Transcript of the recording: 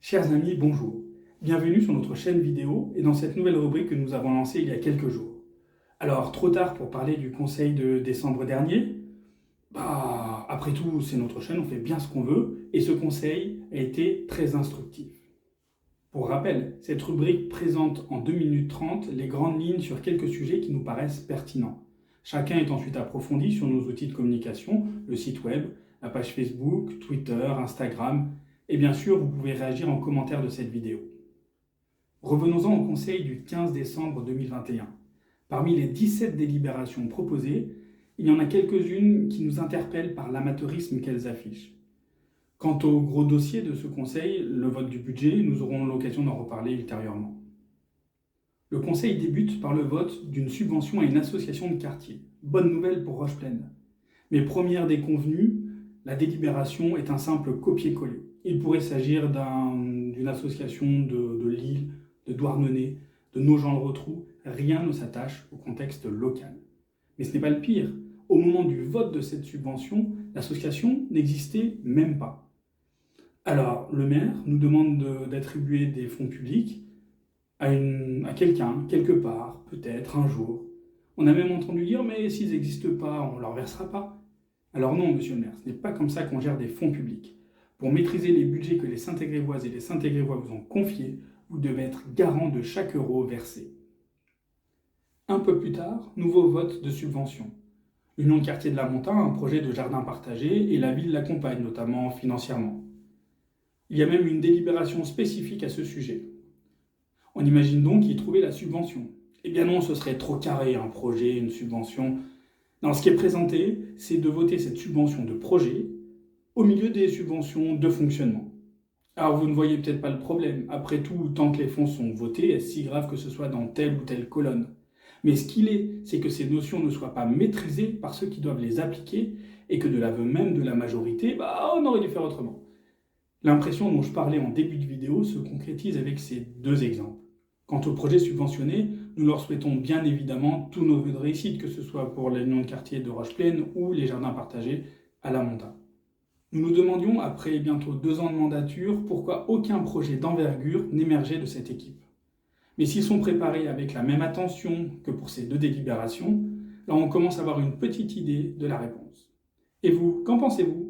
Chers amis, bonjour. Bienvenue sur notre chaîne vidéo et dans cette nouvelle rubrique que nous avons lancée il y a quelques jours. Alors, trop tard pour parler du conseil de décembre dernier? Après tout, c'est notre chaîne, on fait bien ce qu'on veut et ce conseil a été très instructif. Pour rappel, cette rubrique présente en 2 minutes 30 les grandes lignes sur quelques sujets qui nous paraissent pertinents. Chacun est ensuite approfondi sur nos outils de communication, le site web, la page Facebook, Twitter, Instagram, et bien sûr, vous pouvez réagir en commentaire de cette vidéo. Revenons-en au conseil du 15 décembre 2021. Parmi les 17 délibérations proposées, il y en a quelques-unes qui nous interpellent par l'amateurisme qu'elles affichent. Quant au gros dossier de ce conseil, le vote du budget, nous aurons l'occasion d'en reparler ultérieurement. Le conseil débute par le vote d'une subvention à une association de quartier. Bonne nouvelle pour Roche-Plaine. Mais première déconvenue, la délibération est un simple copier-coller. Il pourrait s'agir d'une association de Lille, de Douarnenez, de Nogent-le-Rotrou. Rien ne s'attache au contexte local. Mais ce n'est pas le pire. Au moment du vote de cette subvention, l'association n'existait même pas. Alors, le maire nous demande d'attribuer des fonds publics à quelqu'un, quelque part, peut-être, un jour. On a même entendu dire, mais s'ils n'existent pas, on ne leur versera pas. Alors non, monsieur le maire, ce n'est pas comme ça qu'on gère des fonds publics. Pour maîtriser les budgets que les Saint-Égrévoises et les Saint-Égrévois vous ont confiés, vous devez être garant de chaque euro versé. Un peu plus tard, nouveau vote de subvention. L'Union de quartier de la Montagne a un projet de jardin partagé et la ville l'accompagne, notamment financièrement. Il y a même une délibération spécifique à ce sujet. On imagine donc y trouver la subvention. Eh bien non, ce serait trop carré, un projet, une subvention. Non, ce qui est présenté, c'est de voter cette subvention de projet au milieu des subventions de fonctionnement. Alors vous ne voyez peut-être pas le problème. Après tout, tant que les fonds sont votés, est-ce si grave que ce soit dans telle ou telle colonne? Mais ce qu'il est, c'est que ces notions ne soient pas maîtrisées par ceux qui doivent les appliquer et que de l'aveu même de la majorité, on aurait dû faire autrement. L'impression dont je parlais en début de vidéo se concrétise avec ces deux exemples. Quant aux projets subventionnés, nous leur souhaitons bien évidemment tous nos vœux de réussite, que ce soit pour l'union de quartier de Roche-Plaine ou les jardins partagés à la Montagne. Nous nous demandions, après bientôt 2 ans de mandature, pourquoi aucun projet d'envergure n'émergeait de cette équipe. Mais s'ils sont préparés avec la même attention que pour ces 2 délibérations, là on commence à avoir une petite idée de la réponse. Et vous, qu'en pensez-vous ?